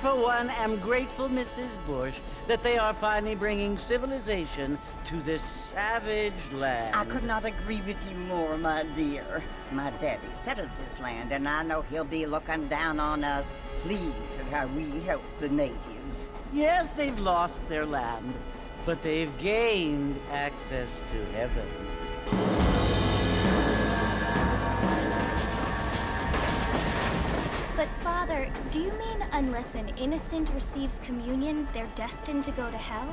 For one, am grateful, Mrs. Bush, that they are finally bringing civilization to this savage land. I could not agree with you more, my dear. My daddy settled this land, and I know he'll be looking down on us, pleased at how we help the natives. Yes, they've lost their land, but they've gained access to heaven. But Father, do you mean unless an innocent receives communion, they're destined to go to hell?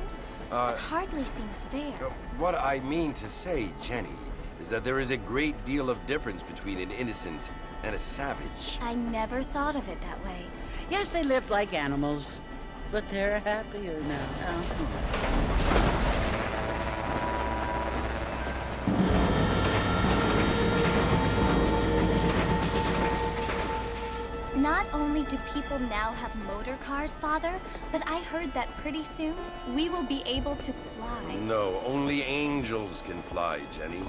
It hardly seems fair. What I mean to say, Jenny, is that there is a great deal of difference between an innocent and a savage. I never thought of it that way. Yes, they lived like animals, but they're happier now. Not only do people now have motor cars, Father, but I heard that pretty soon we will be able to fly. No, only angels can fly, Jenny.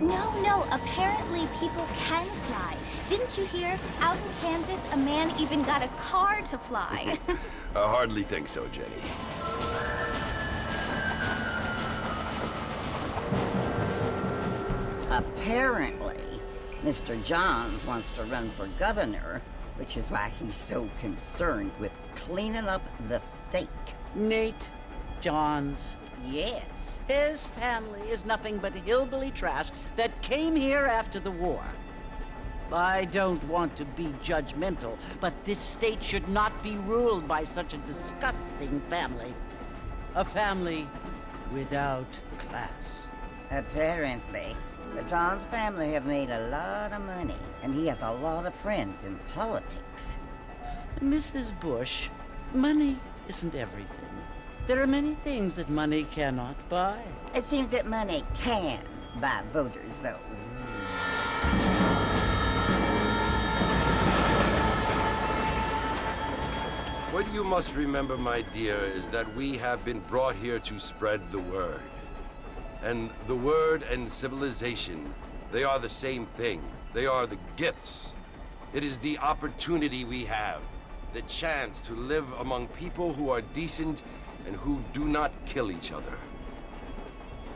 No, apparently people can fly. Didn't you hear? Out in Kansas, a man even got a car to fly. I hardly think so, Jenny. Apparently, Mr. Johns wants to run for governor, which is why he's so concerned with cleaning up the state. Nate Johns. Yes. His family is nothing but hillbilly trash that came here after the war. I don't want to be judgmental, but this state should not be ruled by such a disgusting family. A family without class. Apparently. The Johns family have made a lot of money, and he has a lot of friends in politics. Mrs. Bush, money isn't everything. There are many things that money cannot buy. It seems that money can buy voters, though. What you must remember, my dear, is that we have been brought here to spread the word. And the word and civilization, they are the same thing. They are the gifts. It is the opportunity we have, the chance to live among people who are decent and who do not kill each other,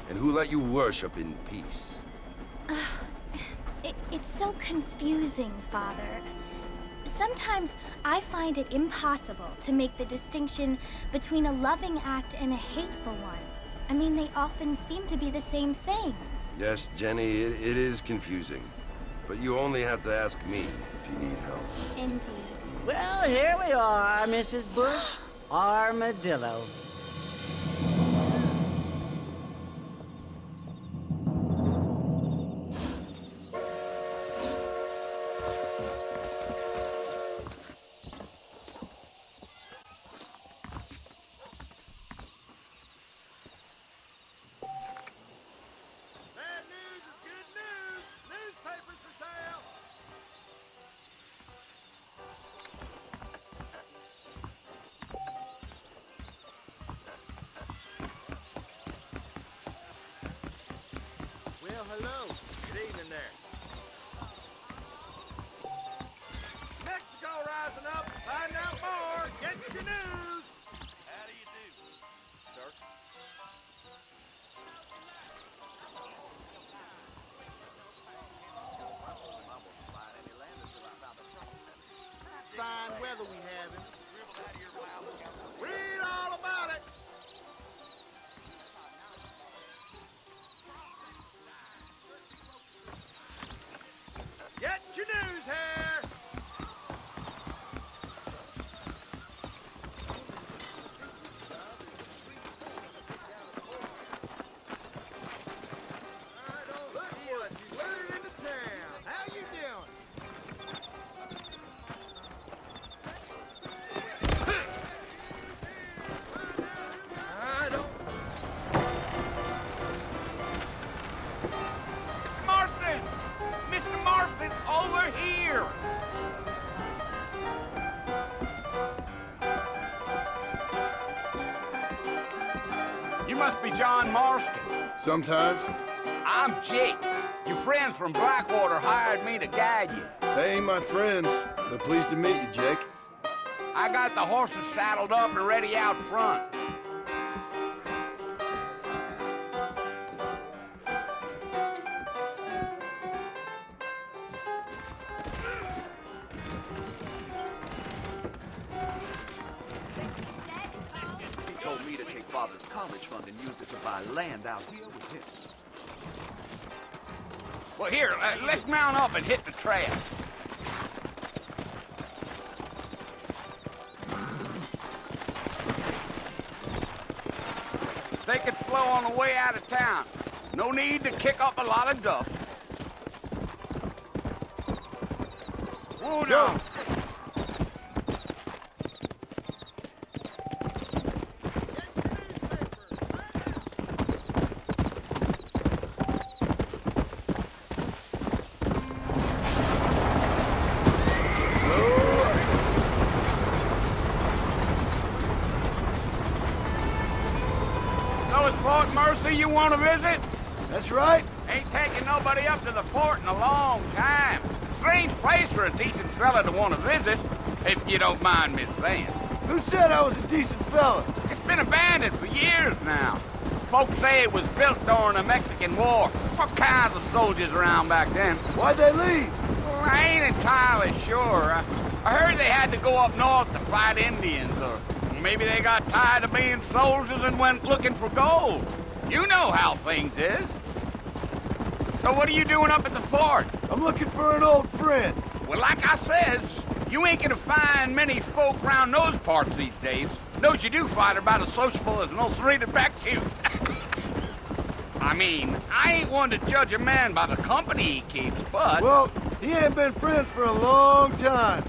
and who let you worship in peace. so confusing, Father. Sometimes I find it impossible to make the distinction between a loving act and a hateful one. I mean, they often seem to be the same thing. Yes, Jenny, it is confusing. But you only have to ask me if you need help. Indeed. Well, here we are, Mrs. Bush. Armadillo. Hello. Good evening there. Mexico rising up. Find out more. Get your news. How do you do, sir? Fine weather we having. Read all about it. Get your news here! Look what you lured into town. How you doing? I don't... Marston! Mr. Marston, over here! You must be John Marston. Sometimes. I'm Jake. Your friends from Blackwater hired me to guide you. They ain't my friends, but pleased to meet you, Jake. I got the horses saddled up and ready out front. He told me to take Father's college fund and use it to buy land out here with him. Well, here, let's mount up and hit the trail. Take it slow on the way out of town. No need to kick up a lot of dust. Whoa, now. Fort Mercy you want to visit? That's right. Ain't taking nobody up to the fort in a long time. Strange place for a decent fella to want to visit, if you don't mind me saying. Who said I was a decent fella? It's been abandoned for years now. Folks say it was built during the Mexican War. All kinds of soldiers around back then. Why'd they leave? Well, I ain't entirely sure. I heard they had to go up north to fight Indians, or maybe they got tired of being soldiers and went looking for gold. You know how things is. So what are you doing up at the fort? I'm looking for an old friend. Well, like I says, you ain't gonna find many folk around those parts these days. Those you do find are about as sociable as an old serrated back tooth. I mean, I ain't one to judge a man by the company he keeps, but... Well, he ain't been friends for a long time.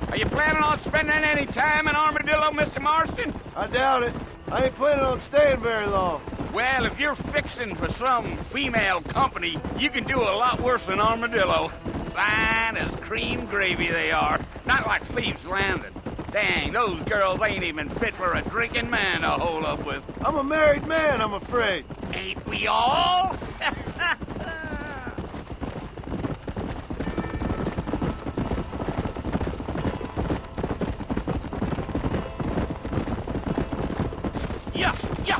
Are you planning on spending any time in Armadillo, Mr. Marston? I doubt it. I ain't planning on staying very long. Well, if you're fixing for some female company, you can do a lot worse than Armadillo. Fine as cream gravy they are. Not like Thieves' Landing. Dang, those girls ain't even fit for a drinking man to hold up with. I'm a married man, I'm afraid. Ain't we all? Yeah, yeah,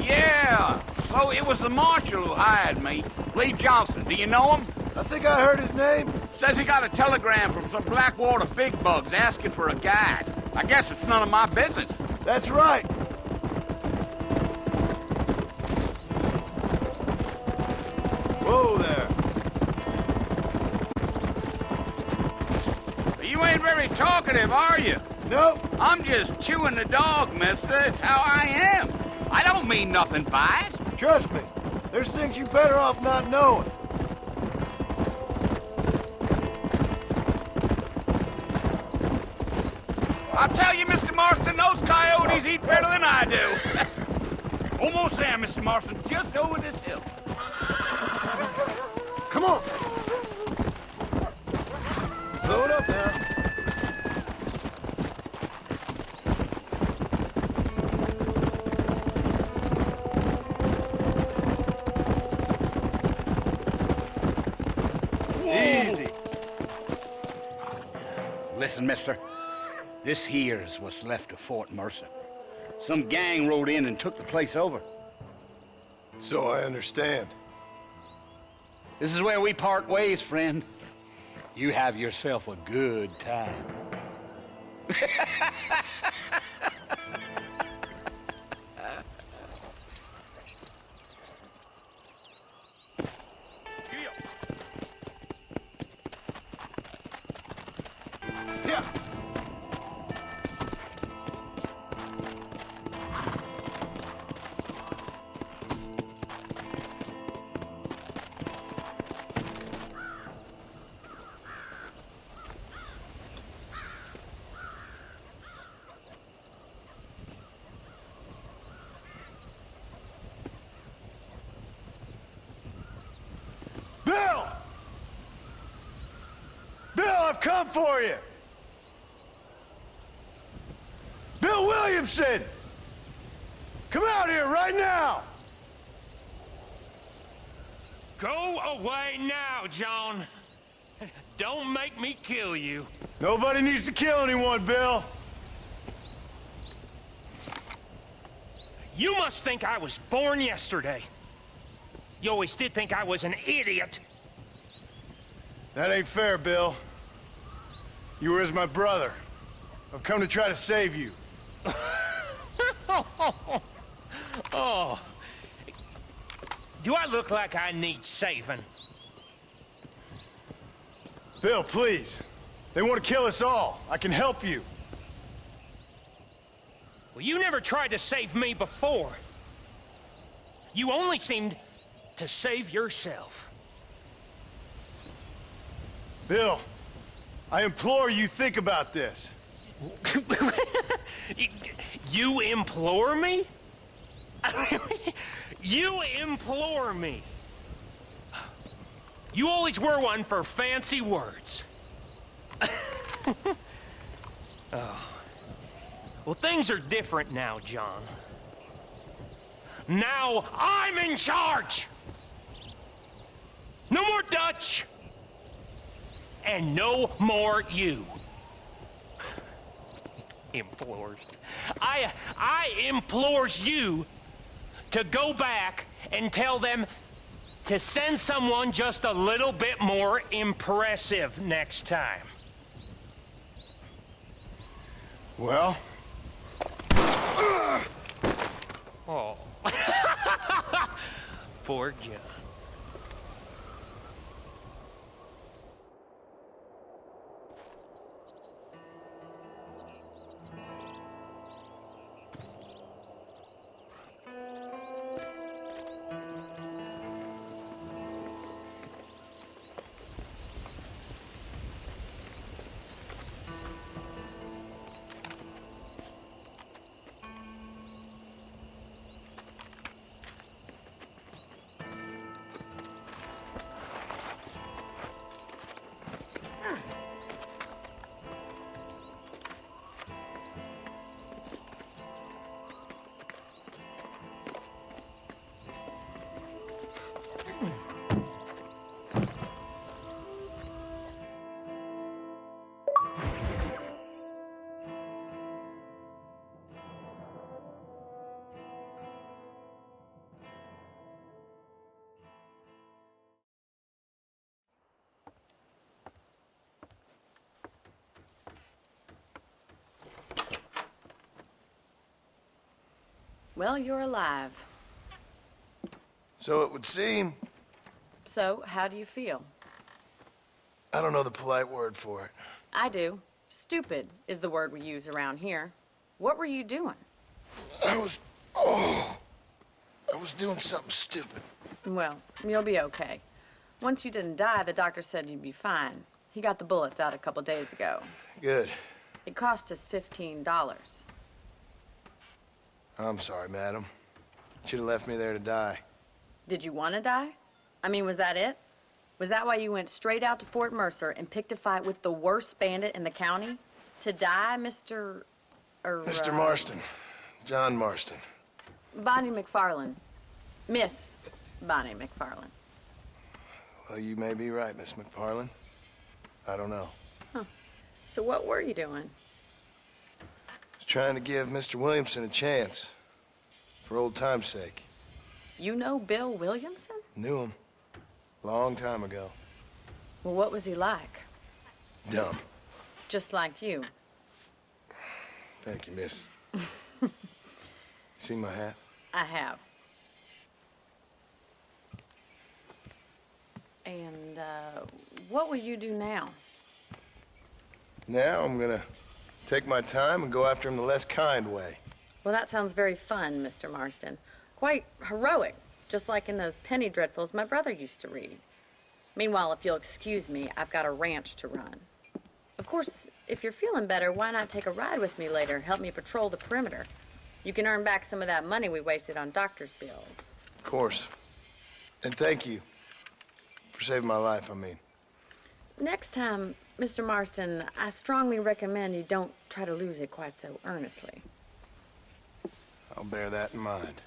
yeah. So it was the marshal who hired me. Lee Johnson, do you know him? I think I heard his name. Says he got a telegram from some Blackwater big bugs asking for a guide. I guess it's none of my business. That's right. Whoa there. You ain't very talkative, are you? Nope. I'm just chewing the dog, mister. It's how I am. I don't mean nothing by it. Trust me. There's things you're better off not knowing. I'll tell you, Mr. Marston, those coyotes eat better than I do. Almost there, Mr. Marston. Just over this hill. Come on. Slow it up now. Easy. Listen, mister. This here is what's left of Fort Mercer. Some gang rode in and took the place over. So I understand. This is where we part ways, friend. You have yourself a good time. Yeah. Bill! Bill, I've come for you! Bill Williamson! Come out here right now! Go away now, John. Don't make me kill you. Nobody needs to kill anyone, Bill. You must think I was born yesterday. You always did think I was an idiot. That ain't fair, Bill. You were as my brother. I've come to try to save you. Oh. Do I look like I need saving? Bill, please. They want to kill us all. I can help you. Well, you never tried to save me before. You only seemed to save yourself. Bill, I implore you think about this. You implore me? You implore me. You always were one for fancy words. Oh. Well, things are different now, John. Now I'm in charge. No more Dutch. And no more you. Implores. I implores you to go back and tell them to send someone just a little bit more impressive next time. Well? Oh. Poor John. Well, you're alive. So it would seem. So, how do you feel? I don't know the polite word for it. I do. Stupid is the word we use around here. What were you doing? I was doing something stupid. Well, you'll be okay. Once you didn't die, the doctor said you'd be fine. He got the bullets out a couple days ago. Good. It cost us $15. I'm sorry, madam. Should have left me there to die. Did you want to die? I mean, was that it? Was that why you went straight out to Fort Mercer and picked a fight with the worst bandit in the county? To die, Mr. Mr. Marston. John Marston. Bonnie McFarland. Miss Bonnie McFarland. Well, you may be right, Miss McFarland. I don't know. Huh. So what were you doing? I was trying to give Mr. Williamson a chance. For old time's sake. You know Bill Williamson? Knew him. Long time ago. Well, what was he like? Dumb. Just like you. Thank you, miss. See my hat? I have. And, what will you do now? Now I'm gonna take my time and go after him the less kind way. Well, that sounds very fun, Mr. Marston. Quite heroic, just like in those penny dreadfuls my brother used to read. Meanwhile, if you'll excuse me, I've got a ranch to run. Of course, if you're feeling better, why not take a ride with me later? Help me patrol the perimeter. You can earn back some of that money we wasted on doctor's bills. Of course. And thank you. For saving my life, I mean. Next time, Mr. Marston, I strongly recommend you don't try to lose it quite so earnestly. I'll bear that in mind.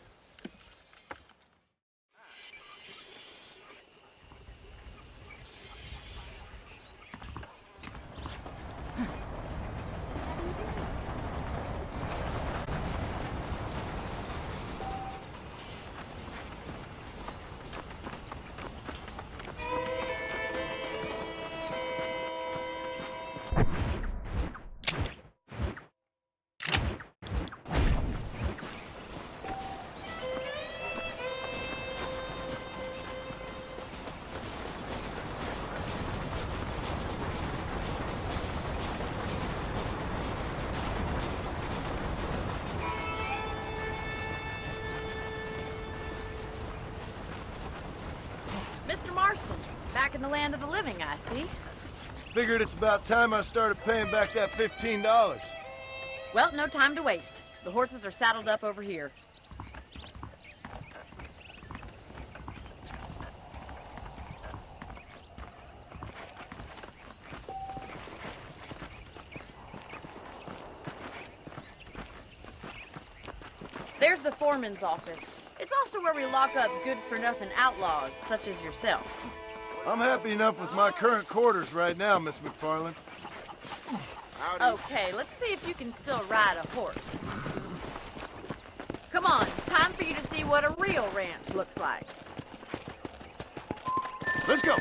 Mr. Marston, back in the land of the living, I see. Figured it's about time I started paying back that $15. Well, no time to waste. The horses are saddled up over here. There's the foreman's office. It's also where we lock up good-for-nothing outlaws, such as yourself. I'm happy enough with my current quarters right now, Miss McFarland. Okay, let's see if you can still ride a horse. Come on, time for you to see what a real ranch looks like. Let's go.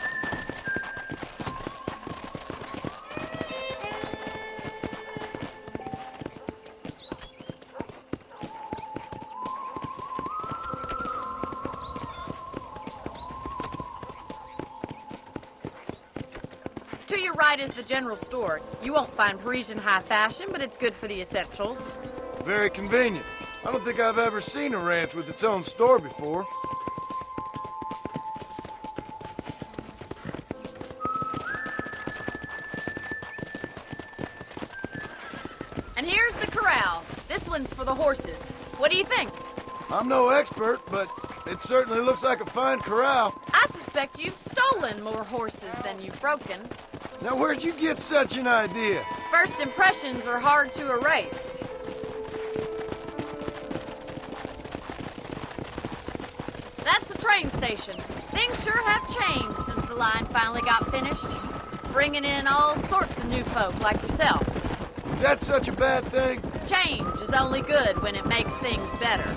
To your right is the general store. You won't find Parisian high fashion, but it's good for the essentials. Very convenient. I don't think I've ever seen a ranch with its own store before. And here's the corral. This one's for the horses. What do you think? I'm no expert, but it certainly looks like a fine corral. I suspect you've stolen more horses than you've broken. Now, where'd you get such an idea? First impressions are hard to erase. That's the train station. Things sure have changed since the line finally got finished. Bringing in all sorts of new folk like yourself. Is that such a bad thing? Change is only good when it makes things better.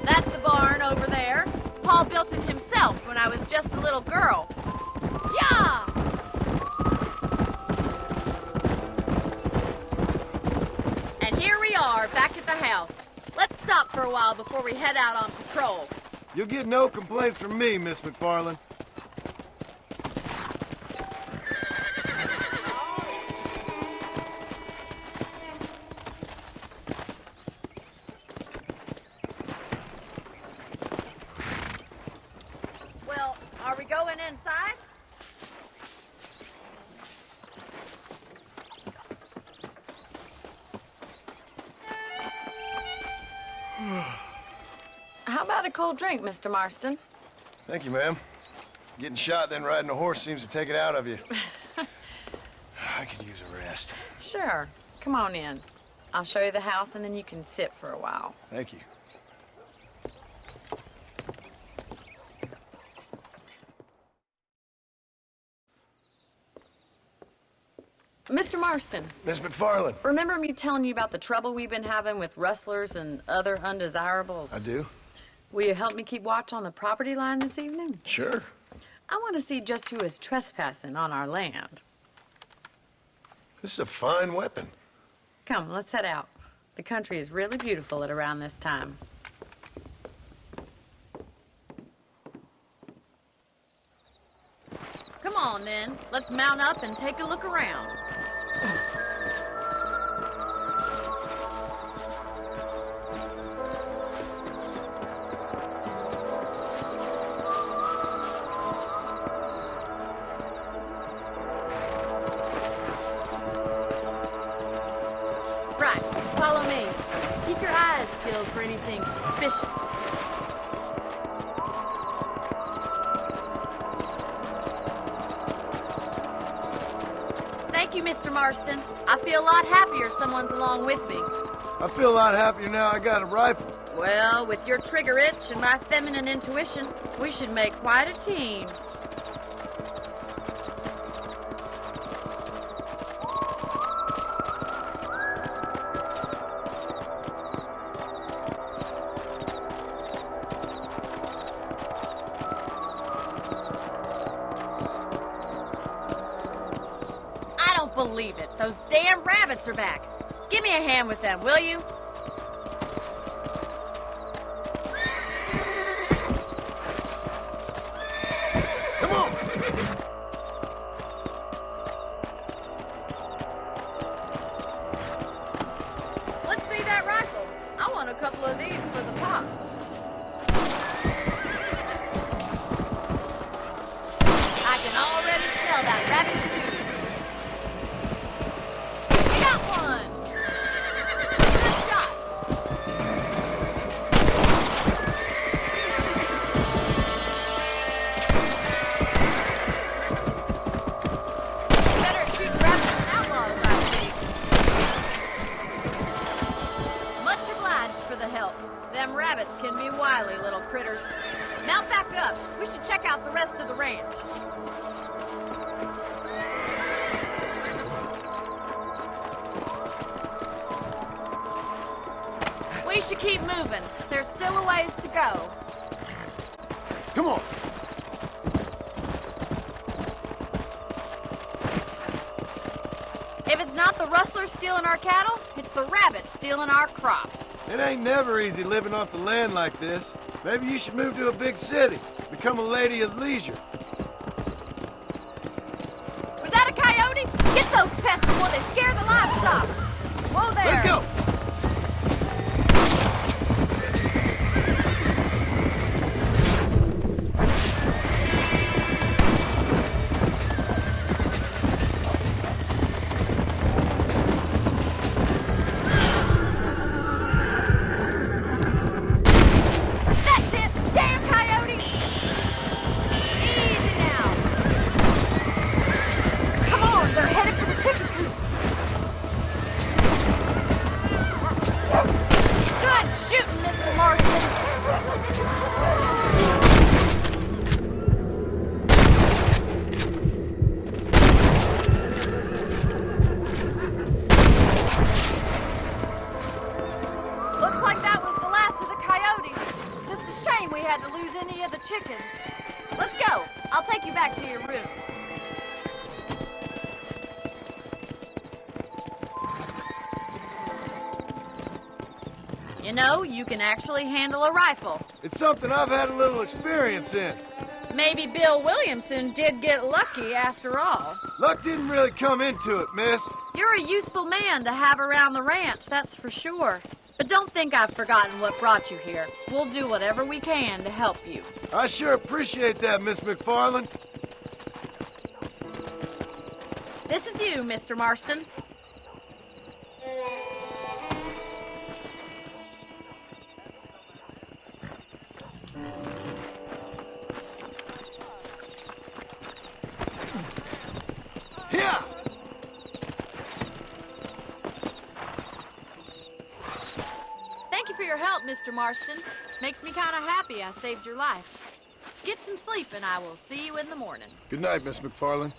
That's the barn over there. Paul built it himself. myself when I was just a little girl. Yeah! And here we are, back at the house. Let's stop for a while before we head out on patrol. You'll get no complaints from me, Miss McFarland. Well, are we going inside? How about a cold drink, Mr. Marston? Thank you, ma'am. Getting shot, then riding a horse seems to take it out of you. I could use a rest. Sure. Come on in. I'll show you the house, and then you can sit for a while. Thank you. Mr. Marston, Miss McFarland. remember me telling you about the trouble we've been having with rustlers and other undesirables? I do. Will you help me keep watch on the property line this evening? Sure. I want to see just who is trespassing on our land. This is a fine weapon. Come, let's head out. The country is really beautiful at around this time. Come on, then. Let's mount up and take a look around. Right, follow me. Keep your eyes peeled for anything suspicious. Thank you, Mr. Marston. I feel a lot happier someone's along with me. I feel a lot happier now I got a rifle. Well, with your trigger itch and my feminine intuition, we should make quite a team. I don't believe it. Those damn rabbits are back. Give me a hand with them, will you? Come on! Let's see that rifle. I want a couple of these for the pot. I can already smell that rabbit stew. We got one. Good shot. Better shoot rabbits than outlaws, I think. Much obliged for the help. Them rabbits can be wily little critters. Mount back up. We should check out the rest of the ranch. We should keep moving. There's still a ways to go. Come on! If it's not the rustlers stealing our cattle, it's the rabbits stealing our crops. It ain't never easy living off the land like this. Maybe you should move to a big city. Become a lady of leisure. Was that a coyote? Get those pests before they scare the livestock. Whoa there. Let's go! That's it! Damn coyote! Easy now. Come on, they're headed for the chicken coop. Good shooting, Mr. Marston. Looks like that was the last of the coyotes. Just a shame we had to lose any of the chickens. Let's go. I'll take you back to your room. You know, you can actually handle a rifle. It's something I've had a little experience in. Maybe Bill Williamson did get lucky after all. Luck didn't really come into it, miss. You're a useful man to have around the ranch, that's for sure. But don't think I've forgotten what brought you here. We'll do whatever we can to help you. I sure appreciate that, Miss McFarland. This is you, Mr. Marston. Here! Thank you for your help, Mr. Marston. Makes me kind of happy I saved your life. Get some sleep and I will see you in the morning. Good night, Miss McFarland.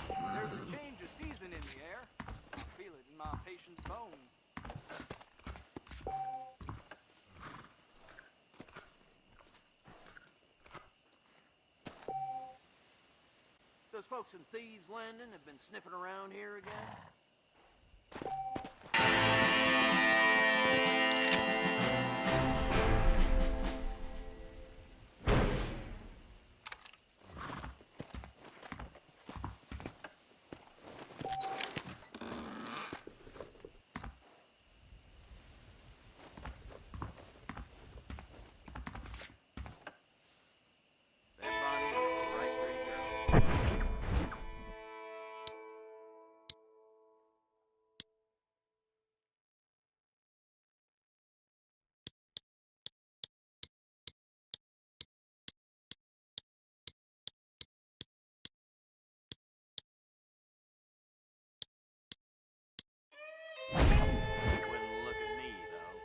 There's a change of season in the air. I feel it in my patient's bones. Those folks in Thieves Landing have been sniffing around here again. That body is a right pretty girl. Wouldn't look at me, though.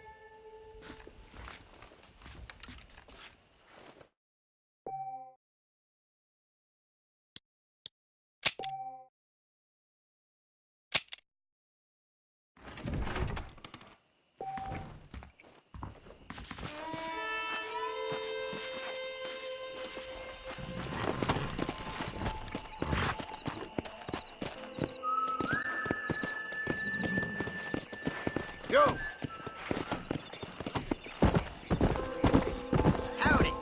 Go! Howdy!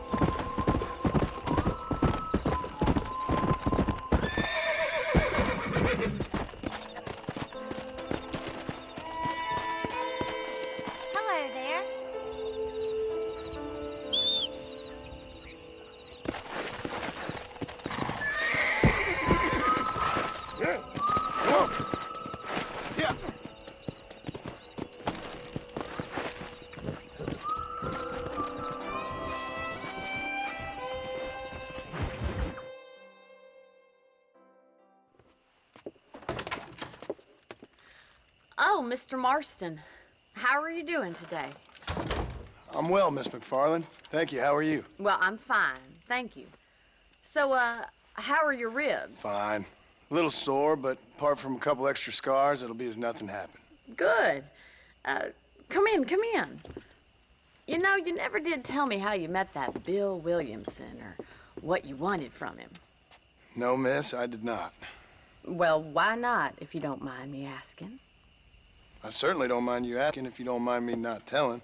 Hello there. Yeah! Go! Yeah! Oh, Mr. Marston. How are you doing today? I'm well, Miss McFarland. Thank you. How are you? Well, I'm fine. Thank you. So, how are your ribs? Fine. A little sore, but apart from a couple extra scars, it'll be as nothing happened. Good. Come in, come in. You know, you never did tell me how you met that Bill Williamson or what you wanted from him. No, miss, I did not. Well, why not, if you don't mind me asking? I certainly don't mind you asking if you don't mind me not telling.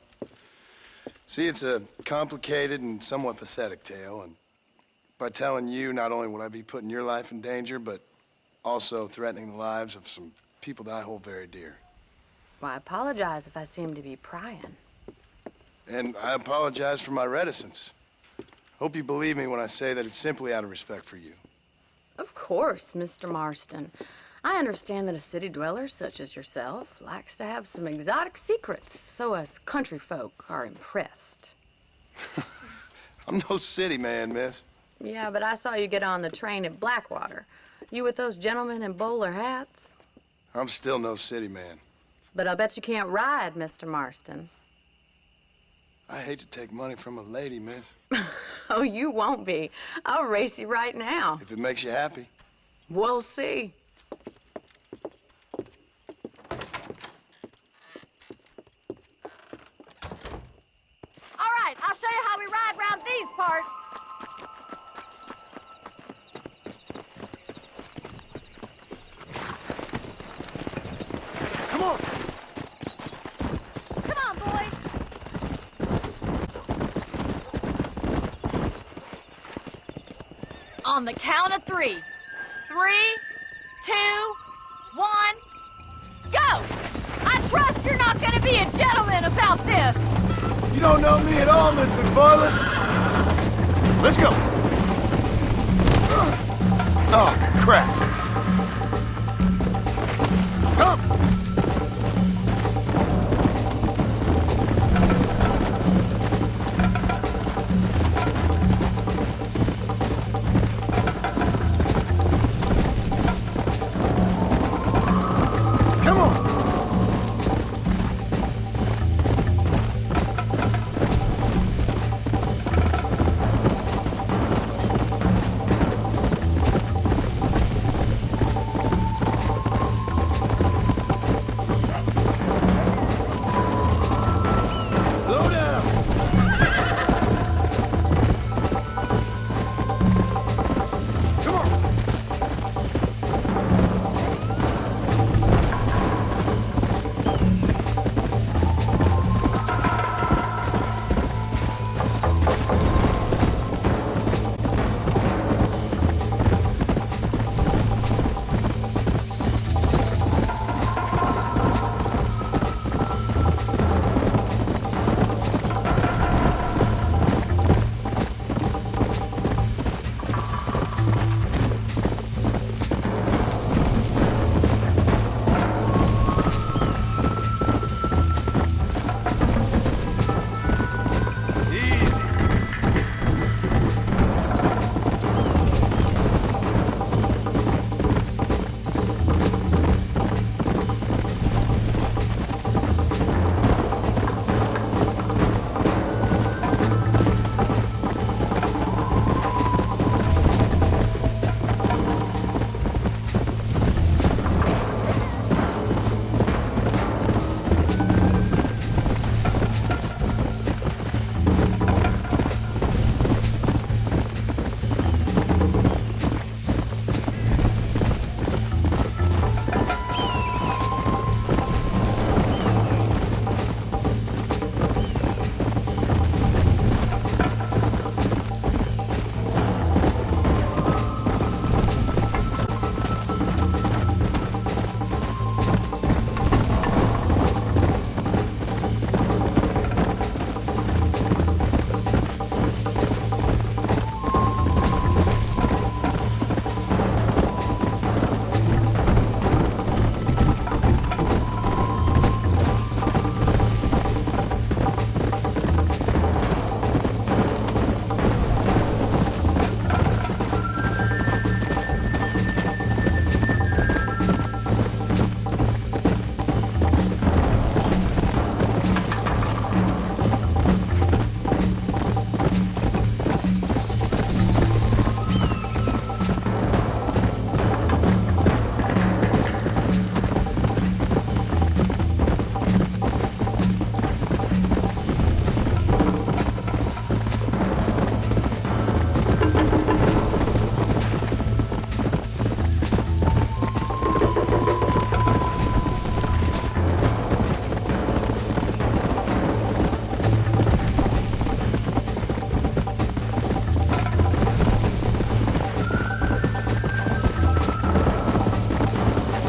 See, it's a complicated and somewhat pathetic tale, and by telling you, not only would I be putting your life in danger, but also threatening the lives of some people that I hold very dear. Well, I apologize if I seem to be prying. And I apologize for my reticence. Hope you believe me when I say that it's simply out of respect for you. Of course, Mr. Marston. I understand that a city dweller such as yourself likes to have some exotic secrets, so us country folk are impressed. I'm no city man, miss. Yeah, but I saw you get on the train at Blackwater. You with those gentlemen in bowler hats? I'm still no city man. But I'll bet you can't ride, Mr. Marston. I hate to take money from a lady, miss. Oh, you won't be. I'll race you right now. If it makes you happy. We'll see. All right, I'll show you how we parts. Come on! Come on, boys. On the count of 3. 3, 2, 1, go! I trust you're not gonna be a gentleman about this! You don't know me at all, Miss McFarland. Let's go. Oh, crap. Come. Come on. Slow down. Come on. Easy.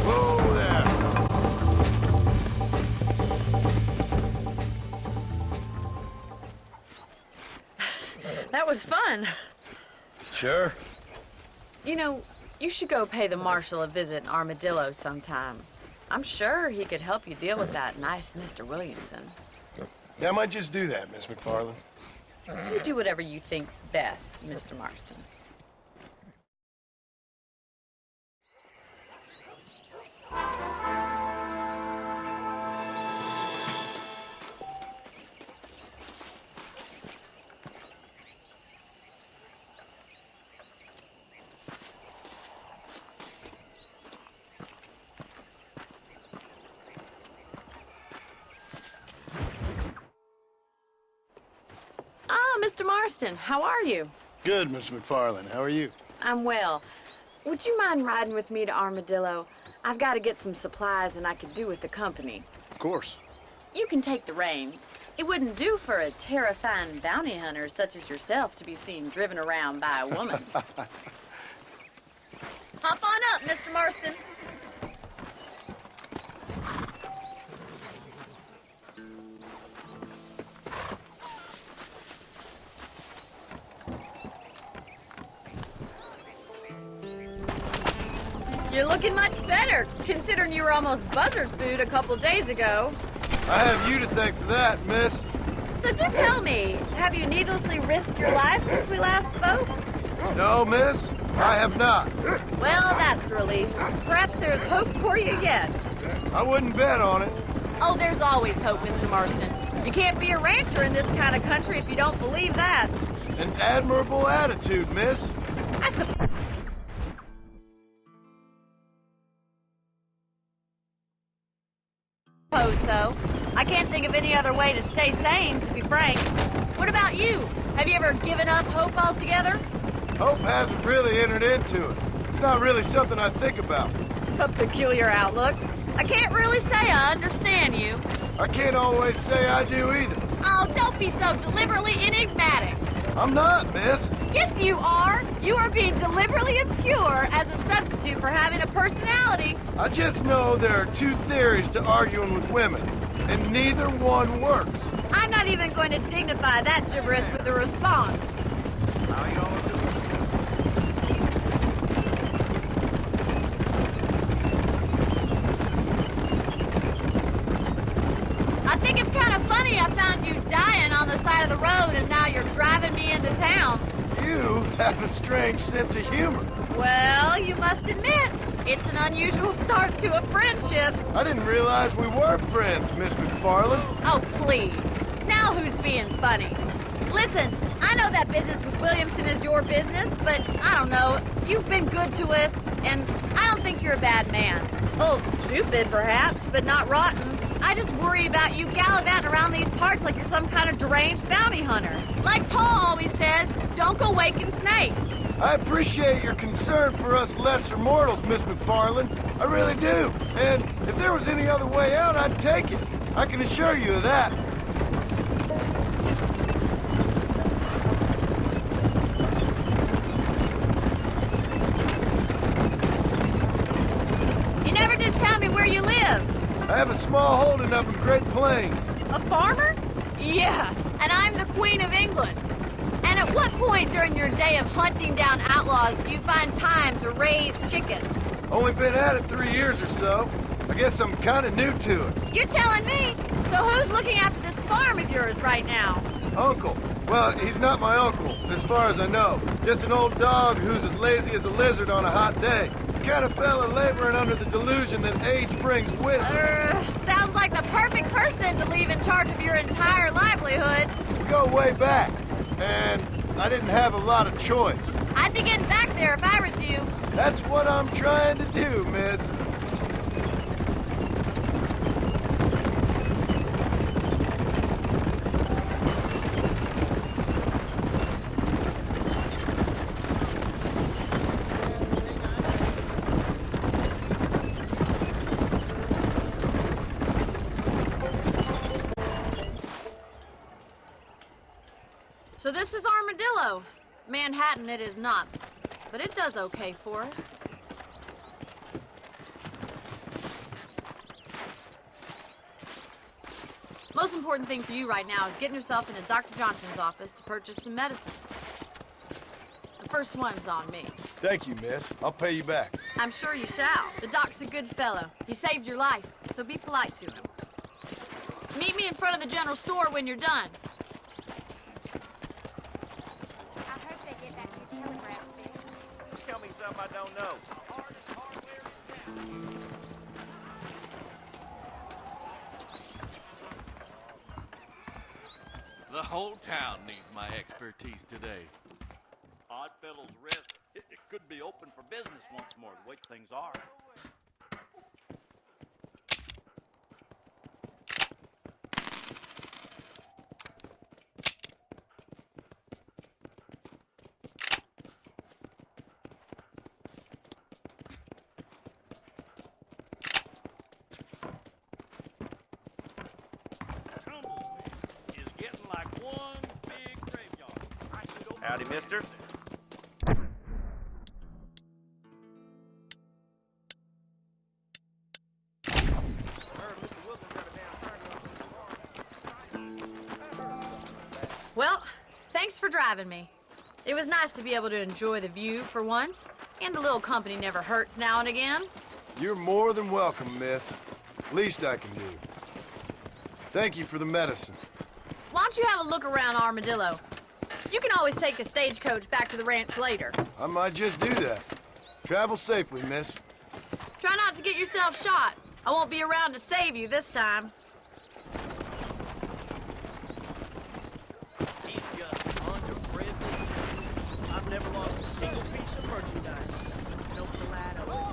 Whoa there. That was fun. Sure. You know, you should go pay the marshal a visit in Armadillo sometime. I'm sure he could help you deal with that nice Mr. Williamson. Yeah, I might just do that, Miss McFarland. You do whatever you think's best, Mr. Marston. Mr. Marston, how are you? Good, Miss McFarland. How are you? I'm well. Would you mind riding with me to Armadillo? I've got to get some supplies and I could do with the company. Of course. You can take the reins. It wouldn't do for a terrifying bounty hunter such as yourself to be seen driven around by a woman. Hop on up, Mr. Marston. You're looking much better, considering you were almost buzzard food a couple days ago. I have you to thank for that, miss. So do tell me, have you needlessly risked your life since we last spoke? No, miss, I have not. Well, that's a relief. Perhaps there's hope for you yet. I wouldn't bet on it. Oh, there's always hope, Mr. Marston. You can't be a rancher in this kind of country if you don't believe that. An admirable attitude, miss. I suppose so. I can't think of any other way to stay sane, to be frank. What about you? Have you ever given up hope altogether? Hope hasn't really entered into it. It's not really something I think about. A peculiar outlook. I can't really say I understand you. I can't always say I do either. Oh, don't be so deliberately enigmatic. I'm not, miss. Yes, you are. You are being deliberately obscure as a substitute for having a personality. I just know there are two theories to arguing with women, and neither one works. I'm not even going to dignify that gibberish with a response. How y'all doing? I think it's kind of funny I found you dying on the side of the road and now you're driving me into town. You have a strange sense of humor. Well, you must admit, it's an unusual start to a friendship. I didn't realize we were friends, Miss McFarland. Oh, please. Now who's being funny? Listen, I know that business with Williamson is your business, but I don't know. You've been good to us, and I don't think you're a bad man. A little stupid, perhaps, but not rotten. I just worry about you gallivanting around these parts like you're some kind of deranged bounty hunter. Like Paul always says, don't go waking snakes. I appreciate your concern for us lesser mortals, Miss McFarland. I really do. And if there was any other way out, I'd take it. I can assure you of that. You never did tell me where you live. I have a small holding up in Great Plains. A farmer? Yeah, and I'm the Queen of England. And at what point during your day of hunting down outlaws do you find time to raise chickens? Only been at it 3 years or so. I guess I'm kind of new to it. You're telling me? So who's looking after this farm of yours right now? Uncle. Well, he's not my uncle, as far as I know. Just an old dog who's as lazy as a lizard on a hot day. The kind of fella laboring under the delusion that age brings wisdom. Sounds like the perfect person to leave in charge of your entire livelihood. We go way back, and I didn't have a lot of choice. I'd be getting back there if I was you. That's what I'm trying to do, miss. So this is Armadillo. Manhattan it is not, but it does okay for us. Most important thing for you right now is getting yourself into Dr. Johnson's office to purchase some medicine. The first one's on me. Thank you, miss. I'll pay you back. I'm sure you shall. The doc's a good fellow. He saved your life, so be polite to him. Meet me in front of the general store when you're done. Tell me something I don't know. The whole town needs my expertise today. Oddfellow's Rest, it could be open for business once more, the way things are. Howdy, mister. Well, thanks for driving me. It was nice to be able to enjoy the view for once, and a little company never hurts now and again. You're more than welcome, miss. Least I can do. Thank you for the medicine. Why don't you have a look around Armadillo? You can always take the stagecoach back to the ranch later. I might just do that. Travel safely, miss. Try not to get yourself shot. I won't be around to save you this time. He's just underbred. I've never lost a single piece of merchandise. No collateral.